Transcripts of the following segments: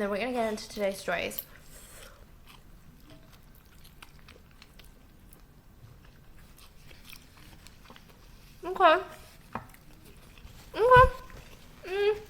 Then we're gonna get into today's stories. Okay.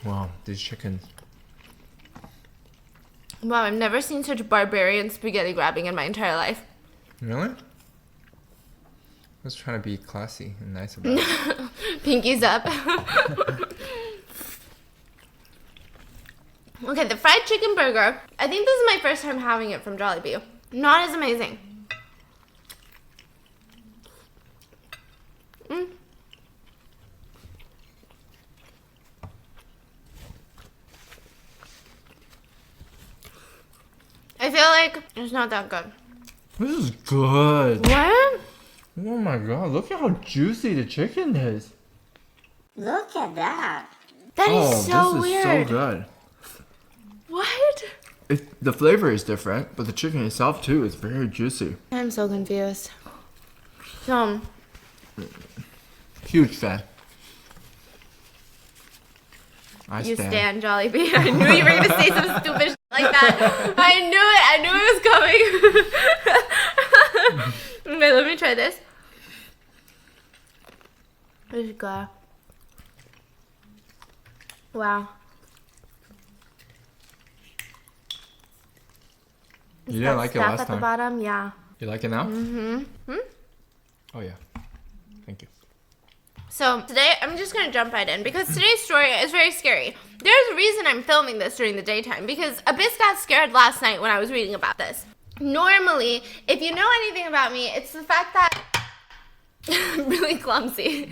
Wow, these chickens. Wow, I've never seen such barbarian spaghetti grabbing in my entire life. Really? Let's try to be classy and nice about it. Pinkies up. Okay, the fried chicken burger. I think this is my first time having it from Jollibee. Not as amazing. I feel like it's not that good. This is good. What? Oh my god, look at how juicy the chicken is. Look at that. That is so this weird. is so good. What? The flavor is different, but the chicken itself too is very juicy. I'm so confused. So, Huge fan. I you stand. stand Jollibee. I knew you were going to say some stupid shit like that. I knew it was coming. Okay, let me try this. This is good. Wow. You didn't like it Stuff last at the time. bottom, yeah. You like it now? Mm-hmm. Oh yeah. Thank you. So today, I'm just going to jump right in because today's story is very scary. There's a reason I'm filming this during the daytime because Abyss got scared last night when I was reading about this. Normally, if you know anything about me, it's the fact that I'm really clumsy.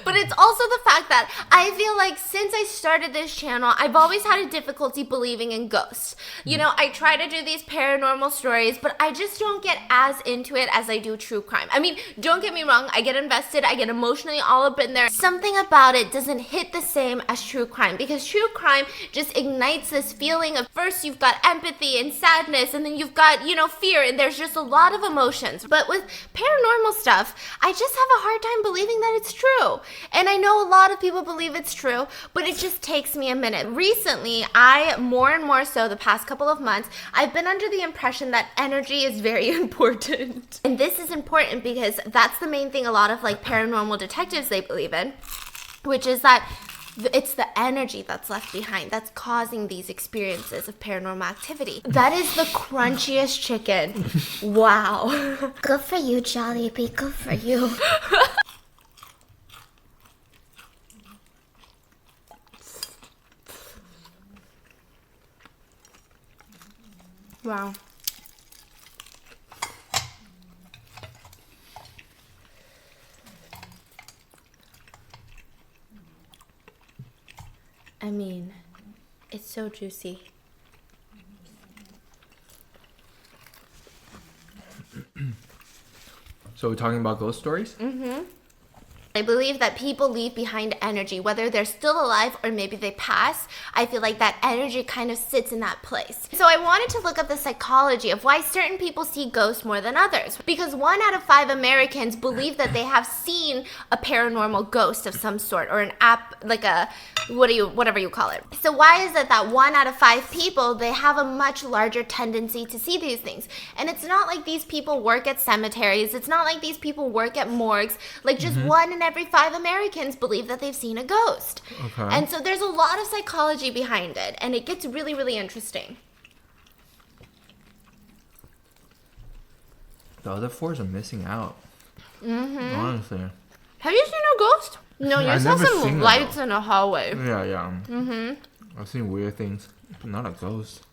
But it's also the fact that I feel like since I started this channel, I've always had a difficulty believing in ghosts. You know, I try to do these paranormal stories, but I just don't get as into it as I do true crime. I mean, don't get me wrong, I get invested, I get emotionally all up in there. Something about it doesn't hit the same as true crime because true crime just ignites this feeling of first you've got empathy and sadness, and then you've got, you know, fear, and there's just a lot of emotions. But with paranormal stuff, I just have a hard time believing that it's true. And I know a lot of people believe it's true, but it just takes me a minute. Recently, more and more so the past couple of months, I've been under the impression that energy is very important. And this is important because that's the main thing a lot of like paranormal detectives they believe in, which is that it's the energy that's left behind that's causing these experiences of paranormal activity. That is the crunchiest chicken. Wow. Good for you, Jollibee. Good for you. Wow. I mean, it's so juicy. So we're talking about ghost stories? Mm-hmm. I believe that people leave behind energy, whether they're still alive or maybe they pass. I feel like that energy kind of sits in that place. So I wanted to look at the psychology of why certain people see ghosts more than others. Because 1 out of 5 Americans believe that they have seen a paranormal ghost of some sort, or an like a, whatever you call it. So why is it that 1 out of 5 people, they have a much larger tendency to see these things? And it's not like these people work at cemeteries. It's not like these people work at morgues. Like just 1 in every 5 Americans believe that they've seen a ghost. Okay. And so there's a lot of psychology behind it, and it gets really, really interesting. The other 4s are missing out. Honestly. Have you seen a ghost? No, you I've saw never seen some a lights ghost. in a hallway. Yeah. I've seen weird things, but not a ghost.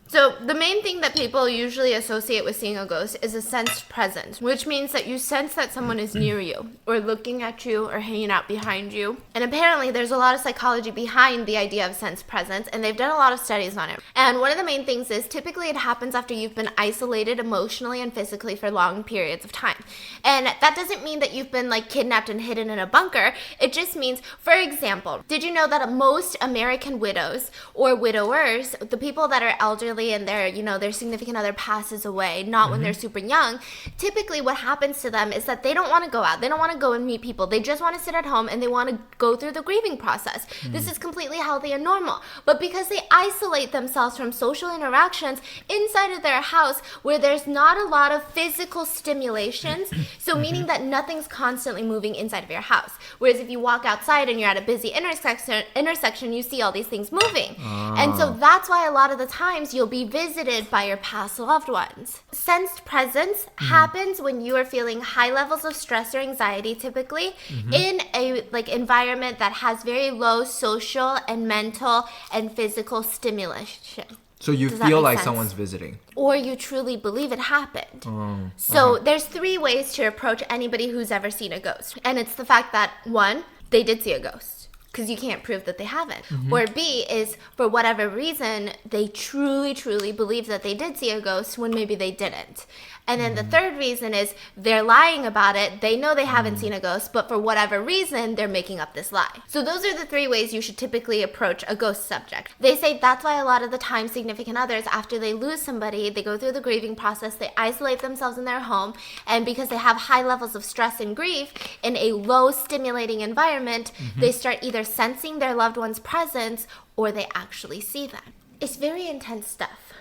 So the main thing that people usually associate with seeing a ghost is a sensed presence, which means that you sense that someone is near you, or looking at you, or hanging out behind you. And apparently there's a lot of psychology behind the idea of sensed presence, and they've done a lot of studies on it. And one of the main things is typically it happens after you've been isolated emotionally and physically for long periods of time. And that doesn't mean that you've been like kidnapped and hidden in a bunker. It just means, for example, did you know that most American widows or widowers, the people that are elderly family and their significant other passes away, not when they're super young, typically what happens to them is that they don't want to go out. They don't want to go and meet people. They just want to sit at home and they want to go through the grieving process. This is completely healthy and normal. But because they isolate themselves from social interactions inside of their house where there's not a lot of physical stimulations, so meaning that nothing's constantly moving inside of your house. Whereas if you walk outside and you're at a busy intersection, you see all these things moving. And so that's why a lot of the times you'll be visited by your past loved ones. Sensed presence happens when you are feeling high levels of stress or anxiety, typically in a environment that has very low social and mental and physical stimulation. So you Does that feel make like sense? someone's visiting. Or you truly believe it happened. So there's 3 ways to approach anybody who's ever seen a ghost. And it's the fact that, 1, they did see a ghost, because you can't prove that they haven't. Or B is, for whatever reason, they truly, truly believe that they did see a ghost when maybe they didn't. And then the third reason is they're lying about it. They know they haven't seen a ghost, but for whatever reason, they're making up this lie. So those are the 3 ways you should typically approach a ghost subject. They say that's why a lot of the time significant others, after they lose somebody, they go through the grieving process, they isolate themselves in their home, and because they have high levels of stress and grief in a low stimulating environment, they start either sensing their loved one's presence or they actually see them. It's very intense stuff.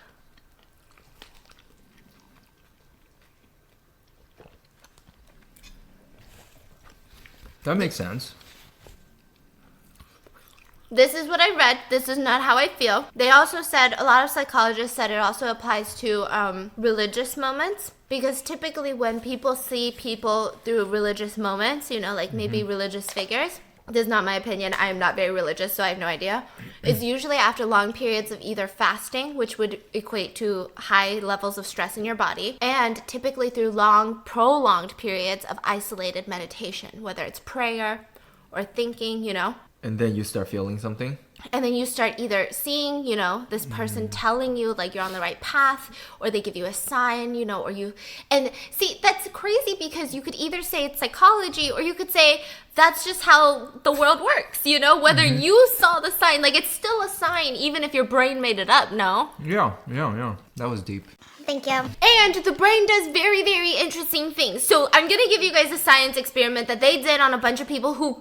That makes sense. This is what I read. This is not how I feel. They also said, a lot of psychologists said it also applies to religious moments. Because typically when people see people through religious moments, maybe religious figures, this is not my opinion. I am not very religious, so I have no idea. It's usually after long periods of either fasting, which would equate to high levels of stress in your body, and typically through long, prolonged periods of isolated meditation, whether it's prayer or thinking, And then you start feeling something. And then you start either seeing, this person telling you like you're on the right path, or they give you a sign, or you, and see, that's crazy because you could either say it's psychology or you could say that's just how the world works, whether you saw the sign, like it's still a sign even if your brain made it up, no? Yeah. That was deep. Thank you. And the brain does very, very interesting things. So I'm going to give you guys a science experiment that they did on a bunch of people who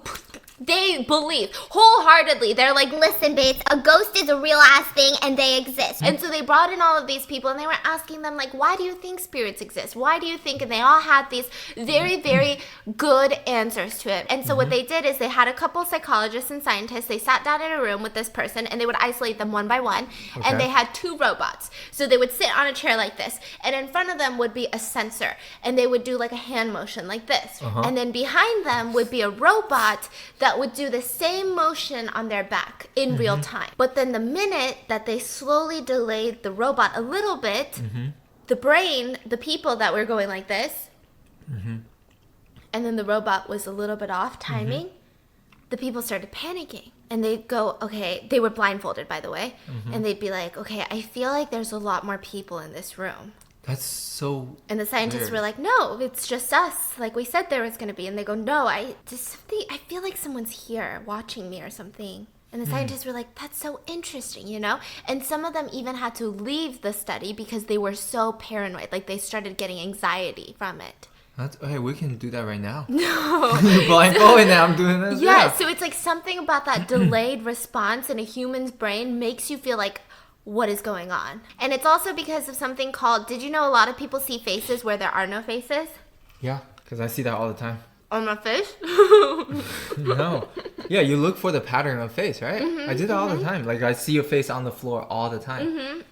they believe wholeheartedly. They're like, Listen, babes, a ghost is a real ass thing and they exist. and so they brought in all of these people and they were asking them like, why do you think spirits exist? Why do you think? And they all had these very, very good answers to it. And so what they did is they had a couple psychologists and scientists. They sat down in a room with this person and they would isolate them one by one. Okay. And they had 2 robots. So they would sit on a chair like this. And in front of them would be a sensor. And they would do like a hand motion like this. And then behind them would be a robot that would do the same motion on their back in real time. But then the minute that they slowly delayed the robot a little bit, the brain, the people that were going like this, and then the robot was a little bit off timing, the people started panicking. And they'd go, okay, they were blindfolded, by the way, and they'd be like, okay, I feel like there's a lot more people in this room. That's so. And the scientists weird. were like, no, it's just us. Like we said there was going to be. And they go, no, I feel like someone's here watching me or something. And the scientists were like, that's so interesting, And some of them even had to leave the study because they were so paranoid. Like they started getting anxiety from it. Hey, we can do that right now. No. You're blindfolded now. I'm doing this. Yeah, so it's like something about that delayed response in a human's brain makes you feel like, what is going on? And it's also because of something called, did you know a lot of people see faces where there are no faces? Yeah, because I see that all the time. On my face? No. Yeah, you look for the pattern of face, right? I do that all the time. Like I see a face on the floor all the time.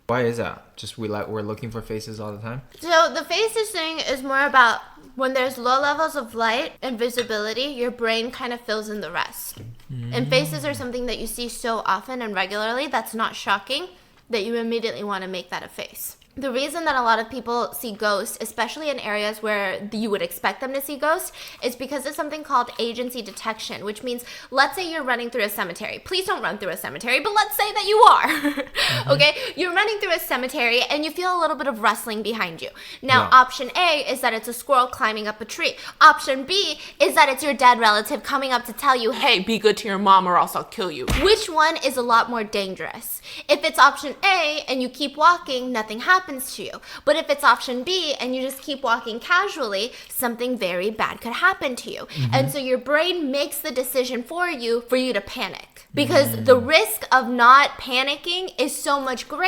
Why is that? Just we're looking for faces all the time? So the faces thing is more about when there's low levels of light and visibility, your brain kind of fills in the rest. And faces are something that you see so often and regularly that's not shocking that you immediately want to make that a face. The reason that a lot of people see ghosts, especially in areas where you would expect them to see ghosts, is because of something called agency detection, which means, let's say you're running through a cemetery. Please don't run through a cemetery, but let's say that you are. Okay? You're running through a cemetery and you feel a little bit of rustling behind you. Now, option A is that it's a squirrel climbing up a tree. Option B is that it's your dead relative coming up to tell you, hey, be good to your mom or else I'll kill you. Which one is a lot more dangerous? If it's option A and you keep walking, nothing happens to you. But if it's option B and you just keep walking casually, something very bad could happen to you. And so your brain makes the decision for you to panic. Because the risk of not panicking is so much greater.